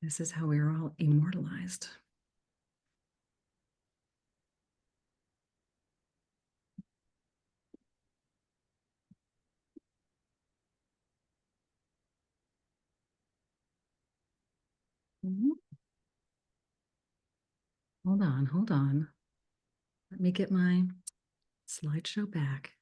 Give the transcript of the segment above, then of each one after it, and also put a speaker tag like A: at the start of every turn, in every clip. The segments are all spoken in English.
A: This is how we are all immortalized. Hold on, hold on. Let me get my slideshow back.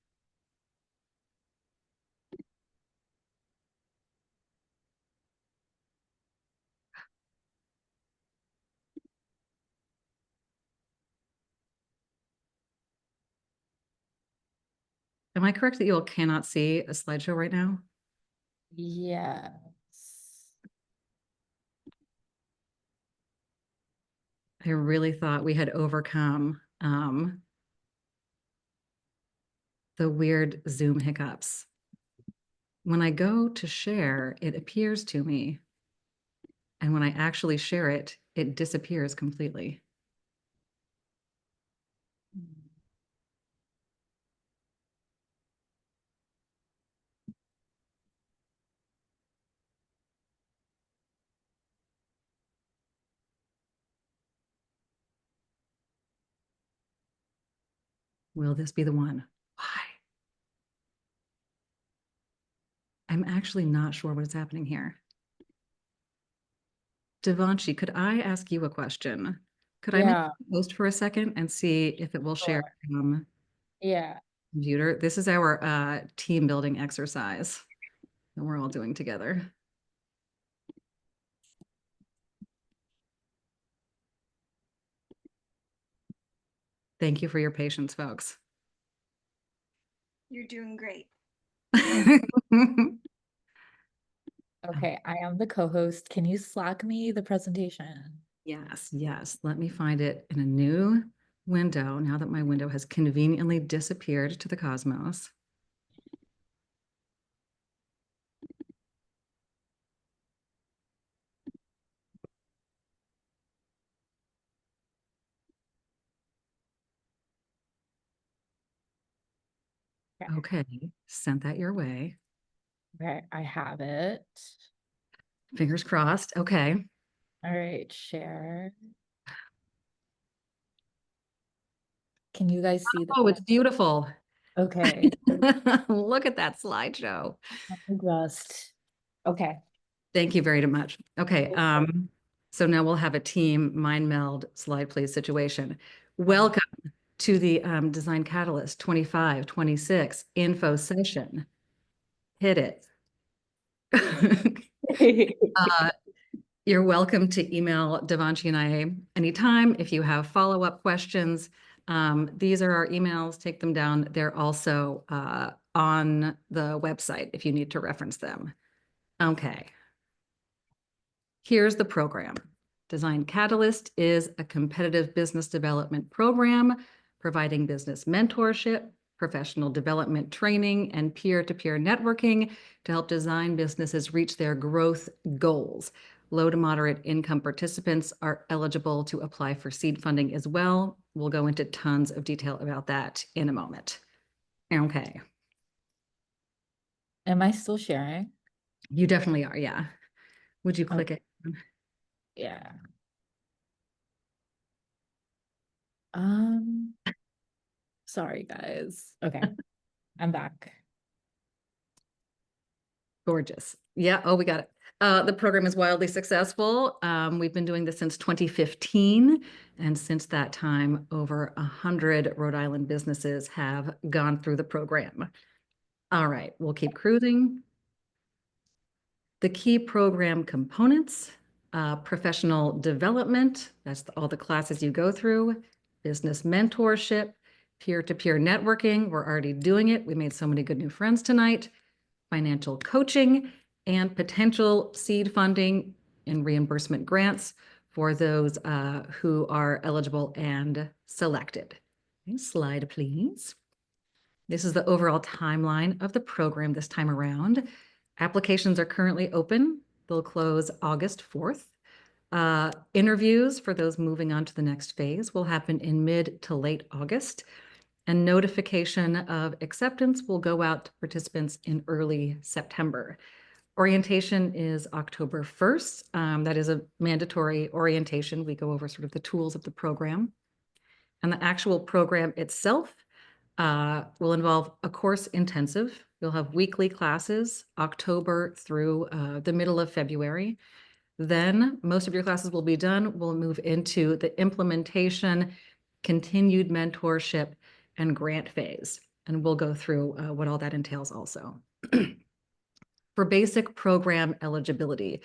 A: Am I correct that you all cannot see a slideshow right now?
B: Yes.
A: I really thought we had overcome the weird Zoom hiccups. When I go to share, it appears to me. And when I actually share it, it disappears completely. Will this be the one? Why? I'm actually not sure what's happening here. Devanshi, could I ask you a question? Could I make
B: Yeah,
A: a post for a second and see if it will share
B: sure. Yeah.
A: computer? This is our team building exercise that we're all doing together. Thank you for your patience, folks.
C: You're doing great.
B: Okay, I am the co-host. Can you Slack me the presentation?
A: Yes, yes. Let me find it in a new window now that my window has conveniently disappeared to the cosmos. Okay, sent that your way.
B: Okay, I have it.
A: Fingers crossed. Okay.
B: All right, share. Can you guys see
A: Oh, it's beautiful.
B: Okay.
A: Look at that slideshow.
B: Just okay.
A: Thank you very much. Okay, so now we'll have a team mind meld slide please situation. Welcome to the Design Catalyst 25-26 info session. Hit it. You're welcome to email Devanshi and I anytime if you have follow-up questions. These are our emails. Take them down. They're also on the website if you need to reference them. Okay. Here's the program. Design Catalyst is a competitive business development program providing business mentorship, professional development training, and peer-to-peer networking to help design businesses reach their growth goals. Low to moderate income participants are eligible to apply for seed funding as well. We'll go into tons of detail about that in a moment. Okay.
B: Am I still sharing?
A: You definitely are, yeah. Would you click it?
B: Yeah. Um, sorry guys. Okay, I'm back.
A: Gorgeous. Yeah. Oh, we got it. The program is wildly successful. We've been doing this since 2015. And since that time, over 100 Rhode Island businesses have gone through the program. All right, we'll keep cruising. The key program components, professional development, that's all the classes you go through, business mentorship, peer-to-peer networking, we're already doing it. We made so many good new friends tonight, financial coaching, and potential seed funding and reimbursement grants for those who are eligible and selected. Next slide, please. This is the overall timeline of the program this time around. Applications are currently open. They'll close August 4th. Interviews for those moving on to the next phase will happen in mid to late August, and notification of acceptance will go out to participants in early September. Orientation is October 1st. That is a mandatory orientation. We go over sort of the tools of the program. And the actual program itself will involve a course intensive. You'll have weekly classes, October through the middle of February. Then most of your classes will be done. We'll move into the implementation, continued mentorship, and grant phase. And we'll go through what all that entails also. For basic program eligibility,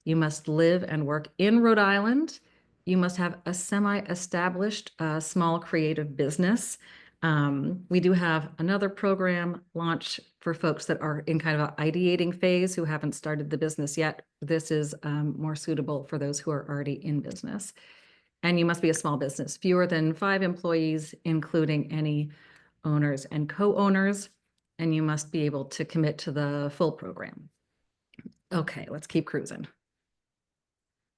A: you must live and work in Rhode Island. You must have a semi-established small creative business. We do have another program launch for folks that are in kind of an ideating phase who haven't started the business yet. This is more suitable for those who are already in business. And you must be a small business, fewer than 5 employees, including any owners and co-owners. And you must be able to commit to the full program. Okay, let's keep cruising.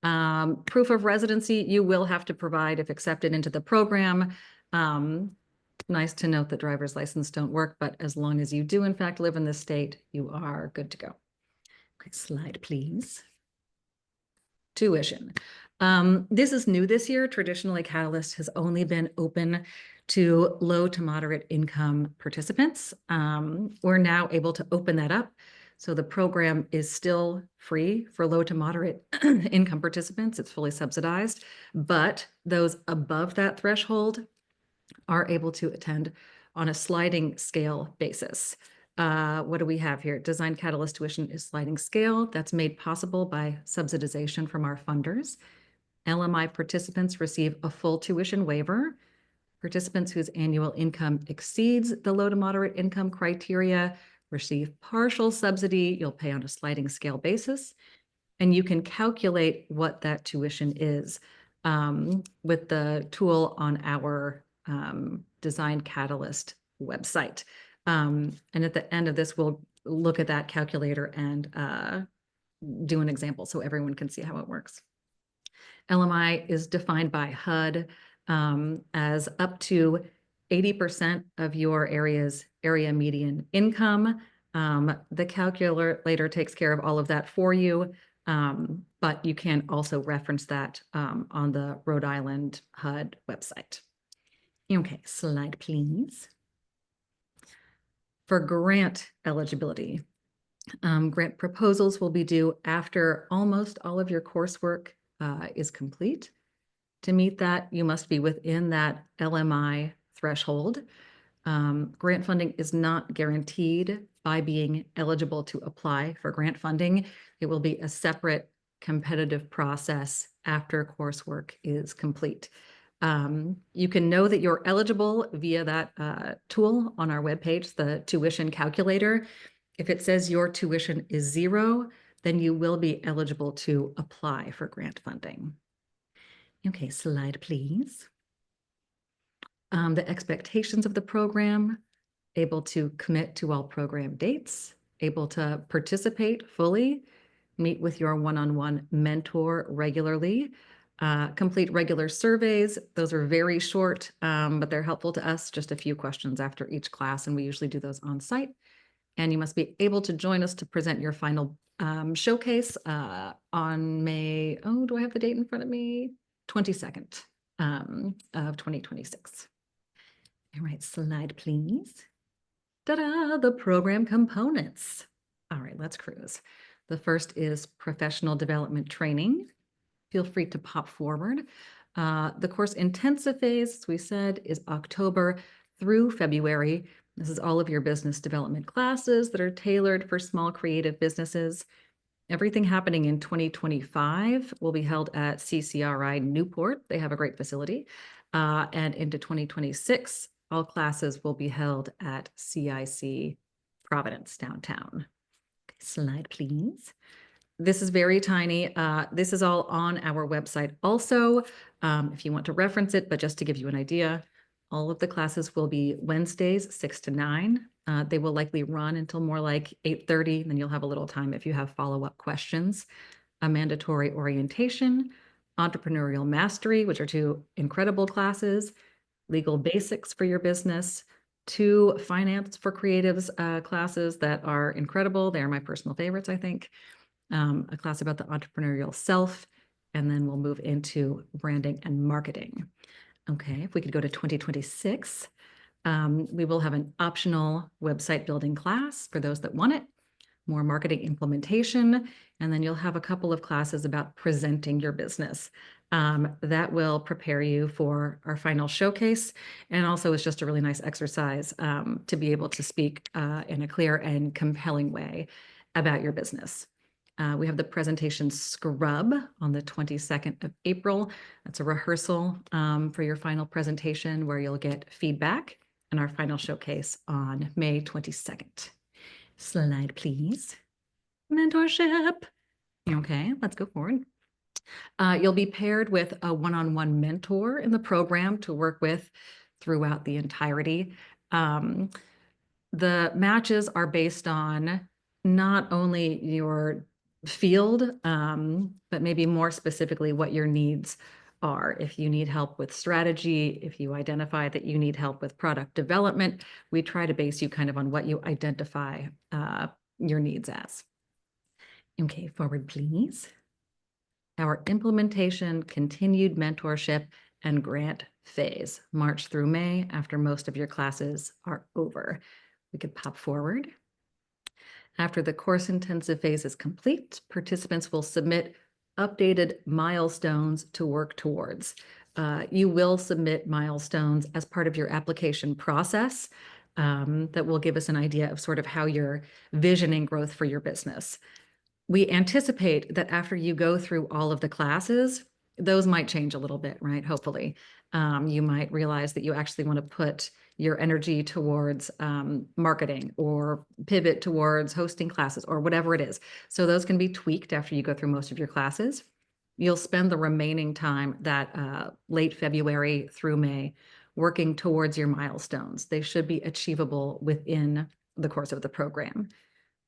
A: Proof of residency, you will have to provide if accepted into the program. Nice to note that driver's license don't work, but as long as you do in fact live in this state, you are good to go. Okay, slide please. Tuition. This is new this year. Traditionally, Catalyst has only been open to low to moderate income participants. We're now able to open that up. So the program is still free for low to moderate income participants. It's fully subsidized, but those above that threshold are able to attend on a sliding scale basis. What do we have here? Design Catalyst tuition is sliding scale. That's made possible by subsidization from our funders. LMI participants receive a full tuition waiver. Participants whose annual income exceeds the low to moderate income criteria receive partial subsidy. You'll pay on a sliding scale basis. And you can calculate what that tuition is with the tool on our Design Catalyst website. And at the end of this, we'll look at that calculator and do an example so everyone can see how it works. LMI is defined by HUD as up to 80% of your area's area median income. The calculator takes care of all of that for you, but you can also reference that on the Rhode Island HUD website. Okay, slide please. For grant eligibility, grant proposals will be due after almost all of your coursework is complete. To meet that, you must be within that LMI threshold. Grant funding is not guaranteed by being eligible to apply for grant funding. It will be a separate competitive process after coursework is complete. You can know that you're eligible via that tool on our webpage, the tuition calculator. If it says your tuition is 0, then you will be eligible to apply for grant funding. Okay, slide please. The expectations of the program: able to commit to all program dates, able to participate fully, meet with your one-on-one mentor regularly, complete regular surveys. Those are very short, but they're helpful to us. Just a few questions after each class, and we usually do those on site. And you must be able to join us to present your final showcase on May, do I have the date in front of me? 22nd of 2026. All right, slide please. Ta-da, the program components. All right, let's cruise. The first is professional development training. Feel free to pop forward. The course intensive phase, as we said, is October through February. This is all of your business development classes that are tailored for small creative businesses. Everything happening in 2025 will be held at CCRI Newport. They have a great facility. And into 2026, all classes will be held at CIC Providence downtown. Okay, slide please. This is very tiny. This is all on our website also, if you want to reference it, but just to give you an idea, all of the classes will be Wednesdays, 6 to 9. They will likely run until more like 8:30, and then you'll have a little time if you have follow-up questions. A mandatory orientation, entrepreneurial mastery, which are 2 incredible classes, legal basics for your business, 2 Finance for Creatives classes that are incredible. They are my personal favorites, I think. A class about the entrepreneurial self, and then we'll move into branding and marketing. Okay, if we could go to 2026, we will have an optional website building class for those that want it, more marketing implementation, and then you'll have a couple of classes about presenting your business. That will prepare you for our final showcase, and also it's just a really nice exercise to be able to speak in a clear and compelling way about your business. We have the presentation scrub on the 22nd of April. That's a rehearsal for your final presentation where you'll get feedback, and our final showcase on May 22nd. Slide, please. Mentorship. Okay, let's go forward. You'll be paired with a one-on-one mentor in the program to work with throughout the entirety. The matches are based on not only your field, but maybe more specifically what your needs are. If you need help with strategy, if you identify that you need help with product development, we try to base you kind of on what you identify your needs as. Okay, forward, please. Our implementation, continued mentorship, and grant phase, March through May, after most of your classes are over. We could pop forward. After the course intensive phase is complete, participants will submit updated milestones to work towards. You will submit milestones as part of your application process that will give us an idea of sort of how you're visioning growth for your business. We anticipate that after you go through all of the classes, those might change a little bit, right? Hopefully, you might realize that you actually want to put your energy towards marketing or pivot towards hosting classes or whatever it is. So those can be tweaked after you go through most of your classes. You'll spend the remaining time that late February through May working towards your milestones. They should be achievable within the course of the program.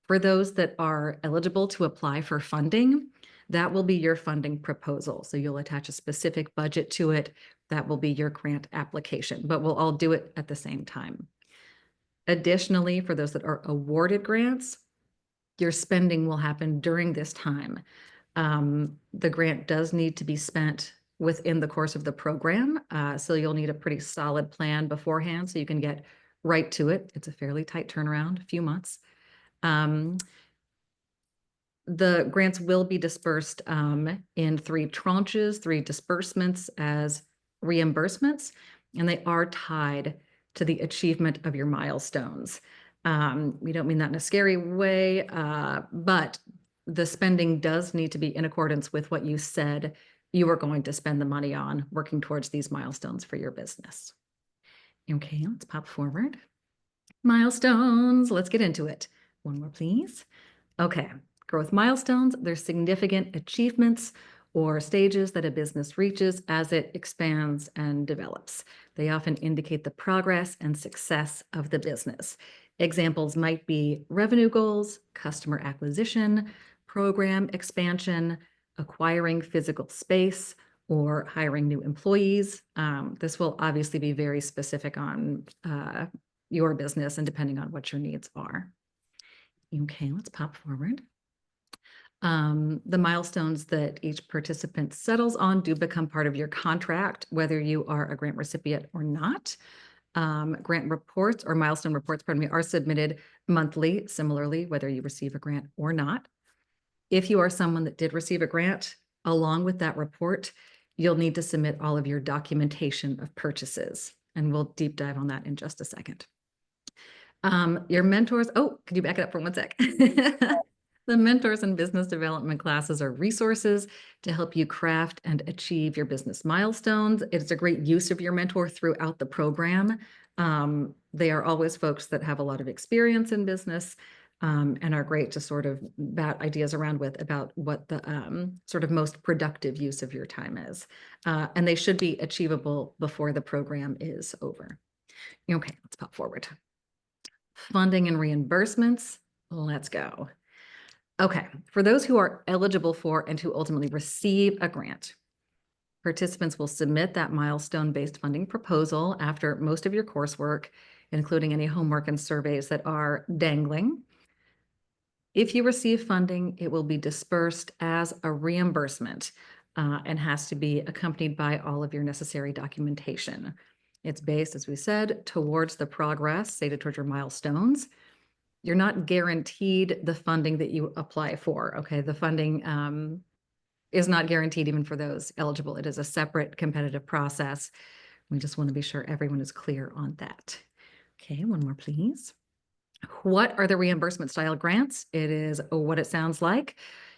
A: For those that are eligible to apply for funding, that will be your funding proposal. So you'll attach a specific budget to it. That will be your grant application, but we'll all do it at the same time. Additionally, for those that are awarded grants, your spending will happen during this time. The grant does need to be spent within the course of the program. So you'll need a pretty solid plan beforehand so you can get right to it. It's a fairly tight turnaround, a few months. The grants will be dispersed in 3 tranches, 3 disbursements as reimbursements, and they are tied to the achievement of your milestones. We don't mean that in a scary way, but the spending does need to be in accordance with what you said you were going to spend the money on working towards these milestones for your business. Okay, let's pop forward. Milestones, let's get into it. One more, please. Okay, growth milestones, they're significant achievements or stages that a business reaches as it expands and develops. They often indicate the progress and success of the business. Examples might be revenue goals, customer acquisition, program expansion, acquiring physical space, or hiring new employees. This will obviously be very specific on your business and depending on what your needs are. Okay, let's pop forward. The milestones that each participant settles on do become part of your contract, whether you are a grant recipient or not. Grant reports or milestone reports, pardon me, are submitted monthly, similarly, whether you receive a grant or not. If you are someone that did receive a grant, along with that report, you'll need to submit all of your documentation of purchases, and we'll deep dive on that in just a second. Your mentors, oh, could you back it up for 1 sec? The mentors and business development classes are resources to help you craft and achieve your business milestones. It's a great use of your mentor throughout the program. They are always folks that have a lot of experience in business and are great to sort of bat ideas around with about what the sort of most productive use of your time is. And they should be achievable before the program is over. Okay, let's pop forward. Funding and reimbursements, let's go. Okay, for those who are eligible for and who ultimately receive a grant, participants will submit that milestone-based funding proposal after most of your coursework including any homework and surveys that are dangling. If you receive funding, it will be dispersed as a reimbursement and has to be accompanied by all of your necessary documentation. It's based, as we said, towards the progress, stated towards your milestones. You're not guaranteed the funding that you apply for, okay? The funding is not guaranteed even for those eligible. It is a separate competitive process. We just want to be sure everyone is clear on that. Okay, one more, please. What are the reimbursement style grants? It is what it sounds like.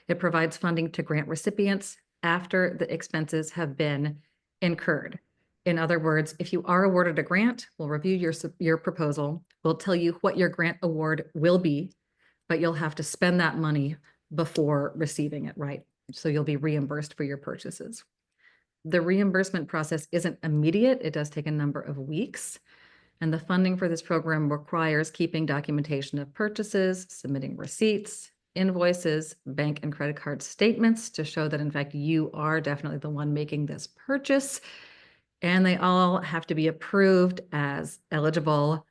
A: It provides funding to grant recipients after the expenses have been incurred. In other words, if you are awarded a grant, we'll review your proposal. We'll tell you what your grant award will be, but you'll have to spend that money before receiving it, right? So you'll be reimbursed for your purchases. The reimbursement process isn't immediate. It does take a number of weeks. And the funding for this program requires keeping documentation of purchases, submitting receipts, invoices, bank and credit card statements to show that in fact you are definitely the one making this purchase. And they all have to be approved as eligible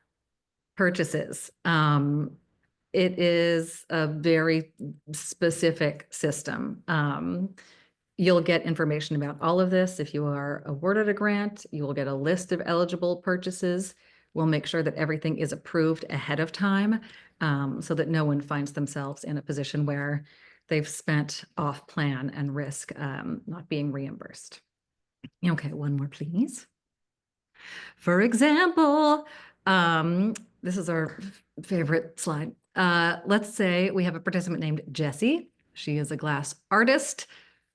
A: purchases. It is a very specific system. You'll get information about all of this. If you are awarded a grant, you will get a list of eligible purchases. We'll make sure that everything is approved ahead of time so that no one finds themselves in a position where they've spent off plan and risk not being reimbursed. Okay, one more, please. For example, this is our favorite slide. Let's say we have a participant named Jessie. She is a glass artist.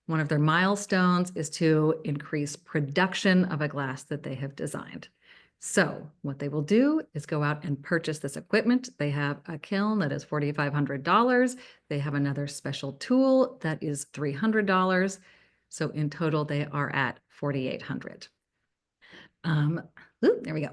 A: One of their milestones is to increase production of a glass that they have designed. So what they will do is go out and purchase this equipment. They have a kiln that is $4,500. They have another special tool that is $300. So in total, they are at $4,800. There we go.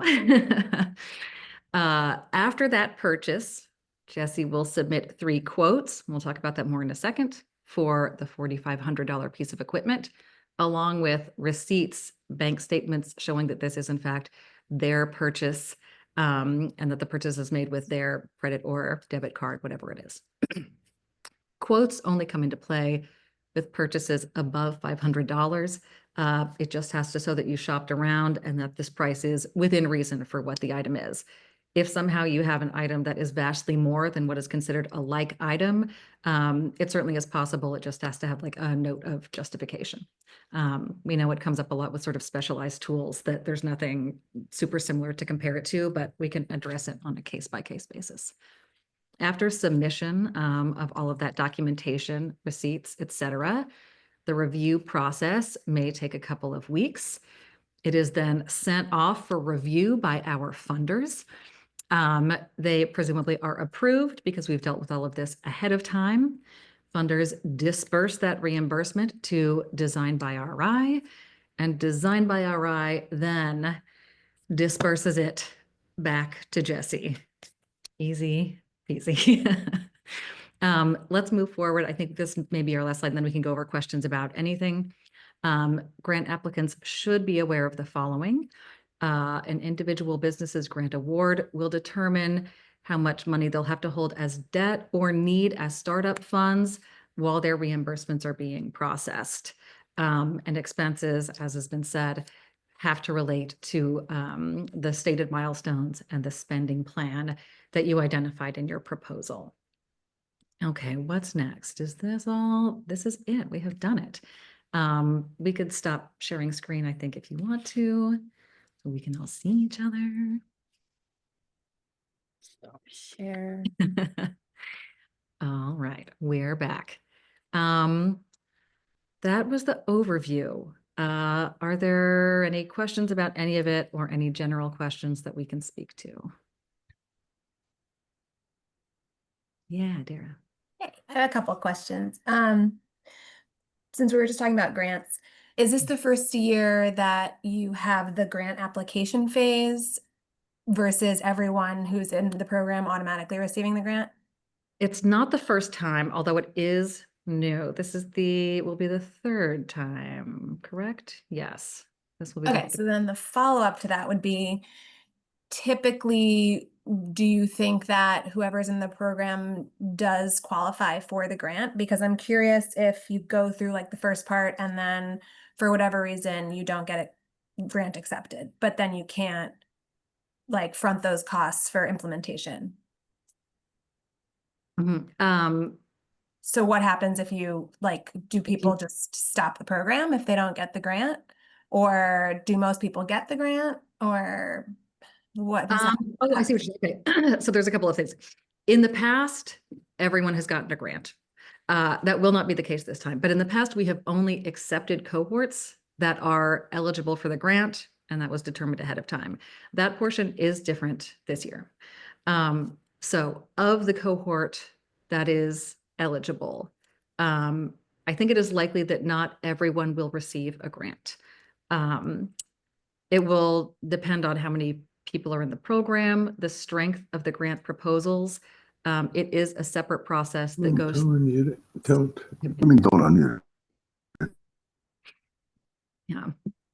A: After that purchase, Jessie will submit 3 quotes. We'll talk about that more in a second for the $4,500 piece of equipment, along with receipts, bank statements showing that this is in fact their purchase and that the purchase is made with their credit or debit card, whatever it is. Quotes only come into play with purchases above $500. It just has to show that you shopped around and that this price is within reason for what the item is. If somehow you have an item that is vastly more than what is considered a like item, it certainly is possible. It just has to have like a note of justification. We know it comes up a lot with sort of specialized tools that there's nothing super similar to compare it to, but we can address it on a case-by-case basis. After submission of all of that documentation, receipts, etc., the review process may take a couple of weeks. It is then sent off for review by our funders. They presumably are approved because we've dealt with all of this ahead of time. Funders disperse that reimbursement to Design by RI, and Design by RI then disperses it back to Jessie. Easy peasy. Let's move forward. I think this may be our last slide, and then we can go over questions about anything. Grant applicants should be aware of the following. An individual business's grant award will determine how much money they'll have to hold as debt or need as startup funds while their reimbursements are being processed. And expenses, as has been said, have to relate to the stated milestones and the spending plan that you identified in your proposal. Okay, what's next? Is this all? This is it. We have done it. We could stop sharing screen, I think, if you want to, so we can all see each other.
B: Stop share.
A: All right, we're back. That was the overview. Are there any questions about any of it or any general questions that we can speak to? Yeah, Dara.
C: Hey, I have a couple of questions. Since we were just talking about grants, is this the first year that you have the grant application phase versus everyone who's in the program automatically receiving the grant?
A: It's not the first time, although it is new. This is will be the 3rd time, correct? Yes. This will be
C: Okay, so then the follow-up to that would be, typically, do you think that whoever's in the program does qualify for the grant? Because I'm curious if you go through like the first part and then for whatever reason you don't get it grant accepted, but then you can't like front those costs for implementation.
A: Mhm.
C: So what happens if you like, do
A: you-
C: people just stop the program if they don't get the grant? Or do most people get the grant? Or what has happened?
A: Oh, I see what you're saying. Okay. So there's a couple of things. In the past, everyone has gotten a grant. That will not be the case this time, but in the past, we have only accepted cohorts that are eligible for the grant, and that was determined ahead of time. That portion is different this year. So of the cohort that is eligible, I think it is likely that not everyone will receive a grant. It will depend on how many people are in the program, the strength of the grant proposals. It is a separate process that goes.
D: Don't unmute it. Don't unmute it.
A: Yeah,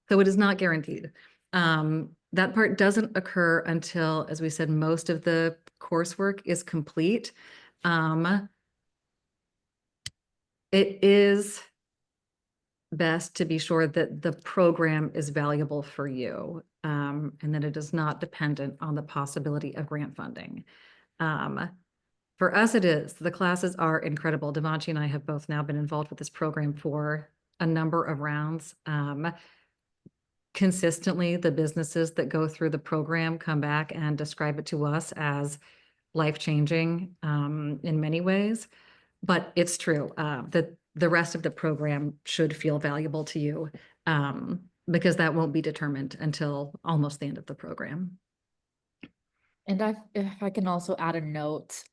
A: so it is not guaranteed. That part doesn't occur until, as we said, most of the coursework is complete. It is best to be sure that the program is valuable for you, and that it is not dependent on the possibility of grant funding. For us, it is. The classes are incredible. Devanshi and I have both now been involved with this program for a number of rounds. Consistently, the businesses that go through the program come back and describe it to us as life-changing in many ways. But it's true that the rest of the program should feel valuable to you, because that won't be determined until almost the end of the program.
B: And if I can also add a note,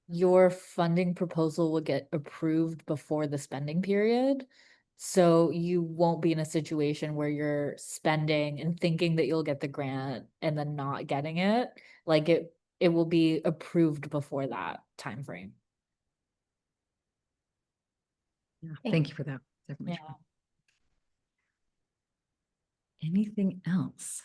B: your funding proposal will get approved before the spending period. So you won't be in a situation where you're spending and thinking that you'll get the grant and then not getting it. Like it will be approved before that time frame.
A: Yeah, thank you for that. Definitely
B: Yeah.
A: true. Anything else?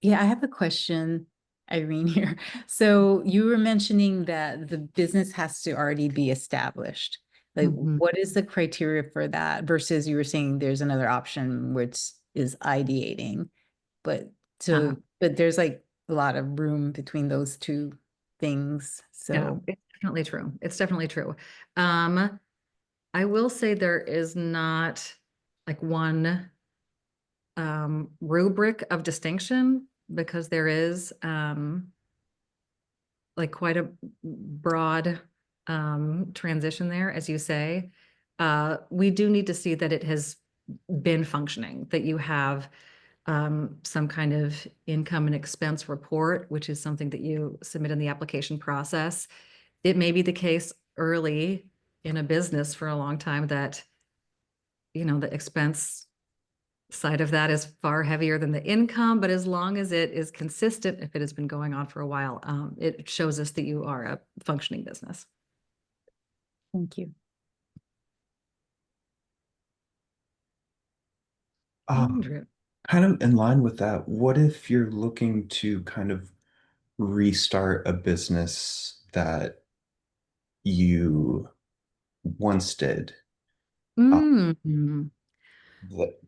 E: Yeah, I have a question, Irene here. So you were mentioning that the business has to already be established. Like,
A: Mhm.
E: what is the criteria for that versus you were saying there's another option which is ideating, but
A: Uh-huh.
E: but there's like a lot of room between those two things.
A: Yeah,
E: So
A: it's definitely true. It's definitely true. I will say there is not like one rubric of distinction, because there is like quite a broad transition there, as you say. We do need to see that it has been functioning, that you have some kind of income and expense report, which is something that you submit in the application process. It may be the case early in a business for a long time that, the expense side of that is far heavier than the income, but as long as it is consistent, if it has been going on for a while, it shows us that you are a functioning business.
E: thank you.
A: Andrew.
D: Kind of in line with that, what if you're looking to kind of restart a business that you once did?
A: Mm,
D: That-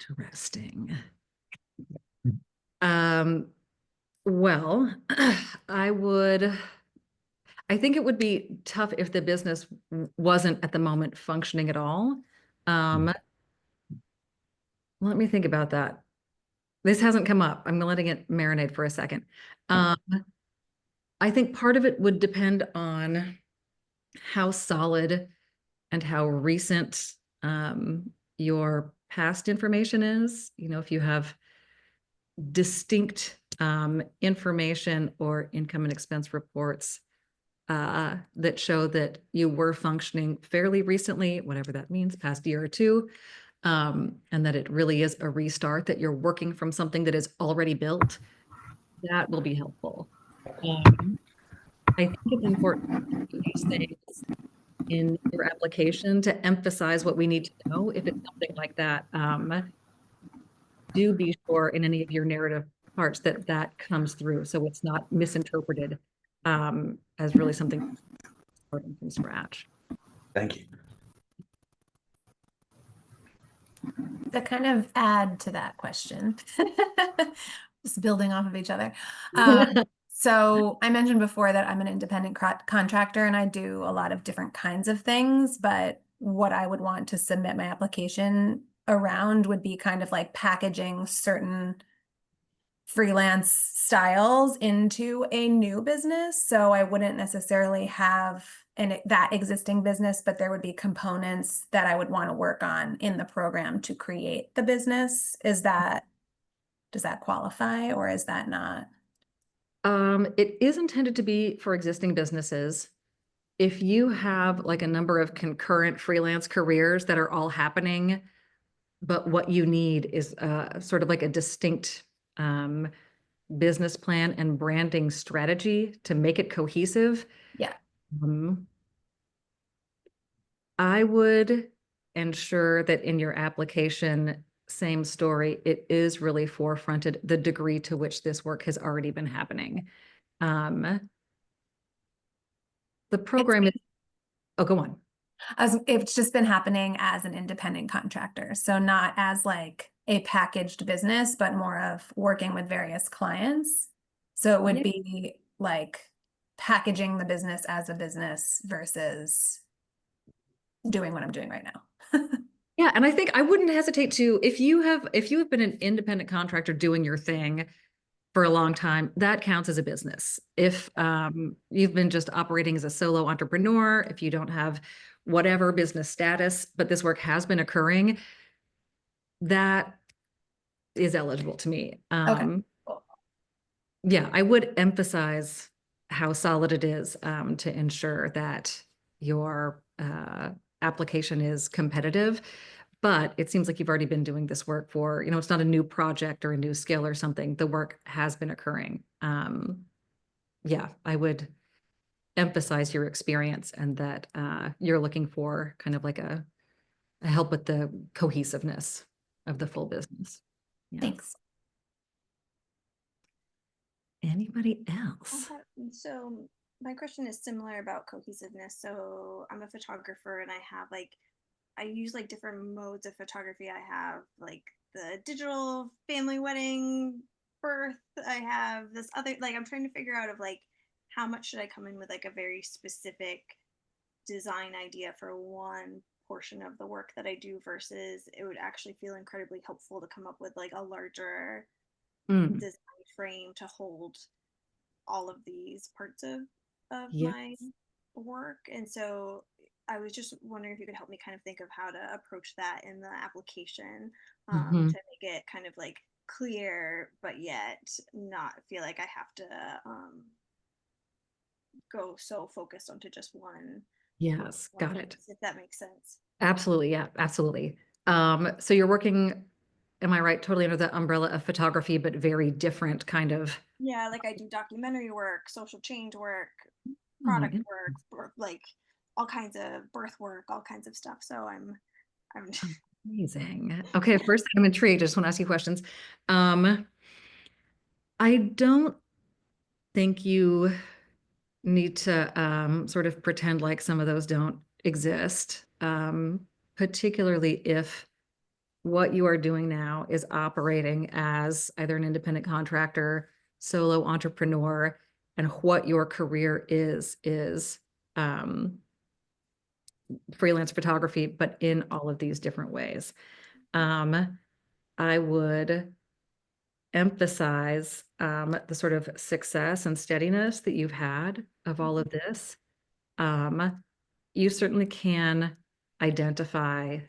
A: interesting. Well, I think it would be tough if the business wasn't at the moment functioning at all. Let me think about that. This hasn't come up. I'm letting it marinate for a second. I think part of it would depend on how solid and how recent your past information is. If you have distinct information or income and expense reports that show that you were functioning fairly recently, whatever that means, past year or two, and that it really is a restart, that you're working from something that is already built, that will be helpful. I think it's important to do these things in your application to emphasize what we need to know. If it's something like that, do be sure in any of your narrative parts that comes through, so it's not misinterpreted as really something starting from scratch.
D: Thank you.
C: To kind of add to that question, just building off of each other. So I mentioned before that I'm an independent contractor and I do a lot of different kinds of things, but what I would want to submit my application around would be kind of like packaging certain freelance styles into a new business. So I wouldn't necessarily have that existing business, but there would be components that I would want to work on in the program to create the business. Does that qualify or is that not?
A: It is intended to be for existing businesses. If you have like a number of concurrent freelance careers that are all happening, but what you need is sort of like a distinct business plan and branding strategy to make it cohesive.
C: Yeah.
A: I would ensure that in your application, same story, it is really forefronted the degree to which this work has already been happening. The program is, oh, go on.
C: It's just been happening as an independent contractor. So not as like a packaged business, but more of working with various clients. So it would
A: Yeah.
C: be like packaging the business as a business versus doing what I'm doing right now.
A: Yeah, and I think I wouldn't hesitate to, if you have been an independent contractor doing your thing for a long time, that counts as a business. If you've been just operating as a solo entrepreneur, if you don't have whatever business status, but this work has been occurring, that is eligible to me.
C: Okay.
A: Yeah, I would emphasize how solid it is to ensure that your application is competitive. But it seems like you've already been doing this work for, it's not a new project or a new skill or something. The work has been occurring. Yeah, I would emphasize your experience and that you're looking for kind of like a help with the cohesiveness of the full business. Yeah.
C: Thanks.
A: Anybody else?
F: So my question is similar about cohesiveness. So I'm a photographer and I use like different modes of photography. I have like the digital family wedding birth. I have this other, like, I'm trying to figure out of like how much should I come in with like a very specific design idea for one portion of the work that I do versus it would actually feel incredibly helpful to come up with like a larger design frame to hold all of these parts of
A: Yes.
F: my work. And so I was just wondering if you could help me kind of think of how to approach that in the application to make it kind of like clear, but yet not feel like I have to go so focused onto just one.
A: Yes, got it.
F: If that makes sense.
A: Absolutely. Yeah, absolutely. So you're working, am I right, totally under the umbrella of photography, but very different kind of.
F: Yeah, like I do documentary work, social change work,
A: Oh,
F: product work, like all kinds of birth work, all kinds of stuff. So I'm
A: amazing. Okay, first I'm intrigued. I just want to ask you questions. I don't think you need to sort of pretend like some of those don't exist, particularly if what you are doing now is operating as either an independent contractor, solo entrepreneur, and what your career is freelance photography, but in all of these different ways. I would emphasize the sort of success and steadiness that you've had of all of this. You certainly can identify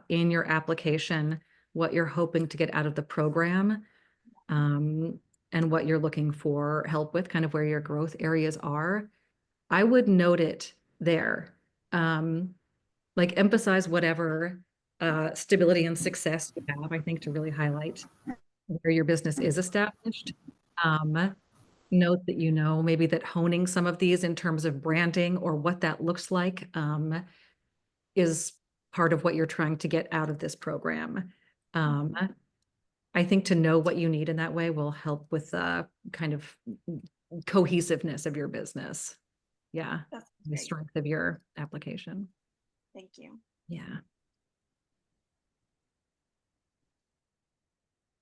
A: in your application what you're hoping to get out of the program and what you're looking for help with, kind of where your growth areas are. I would note it there. Like emphasize whatever stability and success you have, I think, to really highlight where your business is established. Note that maybe that honing some of these in terms of branding or what that looks like is part of what you're trying to get out of this program. I think to know what you need in that way will help with the kind of cohesiveness of your business. Yeah,
F: That's
A: the
F: great.
A: strength of your application.
F: Thank you.
A: Yeah.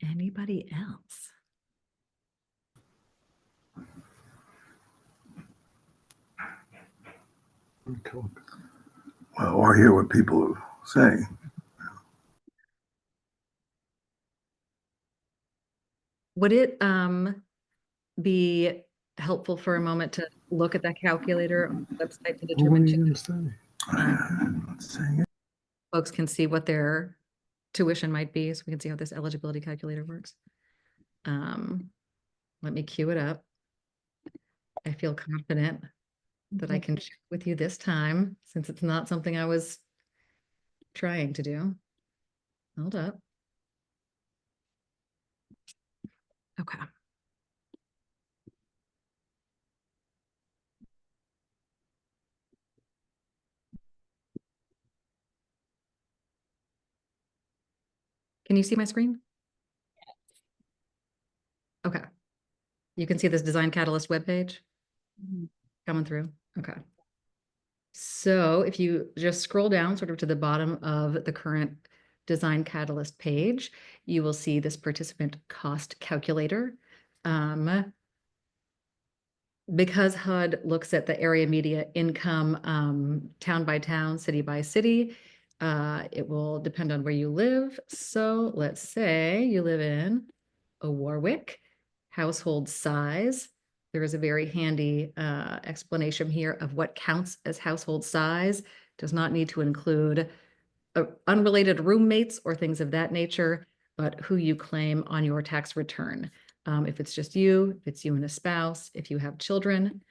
A: Anybody else?
G: Well, or hear what people say.
A: Would it be helpful for a moment to look at that calculator on the website to determine
G: Let's say
A: folks can see what their tuition might be, so we can see how this eligibility calculator works. Let me cue it up. I feel confident that I can share with you this time, since it's not something I was trying to do. Hold up. Okay. Can you see my screen? Okay. You can see this Design Catalyst webpage coming through. Okay. So if you just scroll down sort of to the bottom of the current Design Catalyst page, you will see this participant cost calculator. Because HUD looks at the area media income town by town, city by city, it will depend on where you live. So let's say you live in a Warwick, household size. There is a very handy explanation here of what counts as household size. Does not need to include unrelated roommates or things of that nature, but who you claim on your tax return. If it's just you, if it's you and a spouse, if you have children.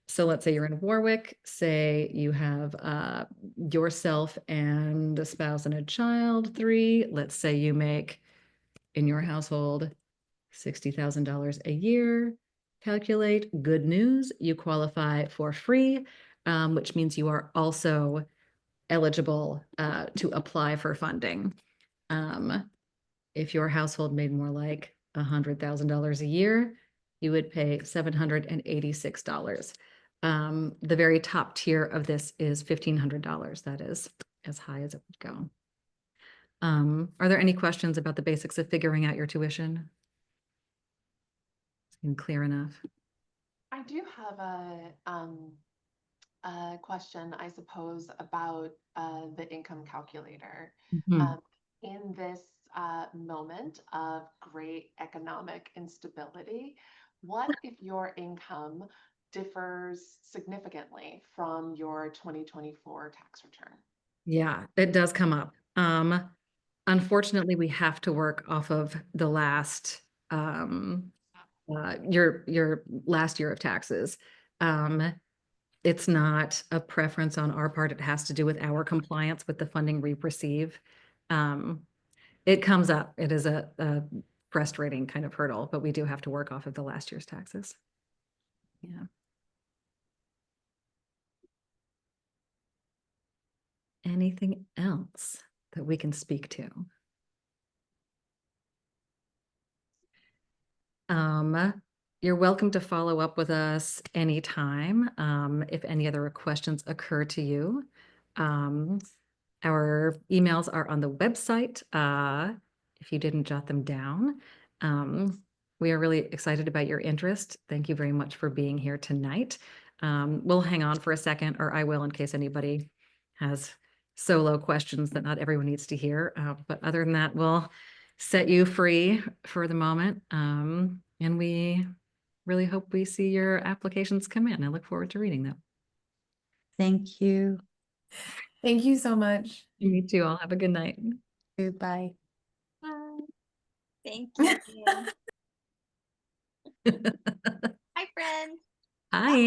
A: So let's say you're in Warwick, say you have yourself and a spouse and a child, 3. Let's say you make in your household $60,000 a year. Calculate. Good news, you qualify for free, which means you are also eligible to apply for funding. If your household made more like $100,000 a year, you would pay $786. The very top tier of this is $1,500. That is as high as it would go. Are there any questions about the basics of figuring out your tuition? Seem clear enough?
H: I do have a question, I suppose, about the income calculator.
A: Mhm.
H: In this moment of great economic instability, what if your income differs significantly from your 2024 tax return?
A: Yeah, it does come up. Unfortunately, we have to work off of the last your last year of taxes. It's not a preference on our part. It has to do with our compliance with the funding we receive. It comes up. It is a frustrating kind of hurdle, but we do have to work off of the last year's taxes. Yeah. Anything else that we can speak to? You're welcome to follow up with us anytime if any other questions occur to you. Our emails are on the website if you didn't jot them down. We are really excited about your interest. Thank you very much for being here tonight. We'll hang on for a second, or I will in case anybody has solo questions that not everyone needs to hear. But other than that, we'll set you free for the moment. And we really hope we see your applications come in. I look forward to reading them.
E: Thank you.
C: Thank you so much.
A: Me too. All have a good night.
E: Goodbye.
F: Bye. Thank you. Hi, friend.
A: Hi.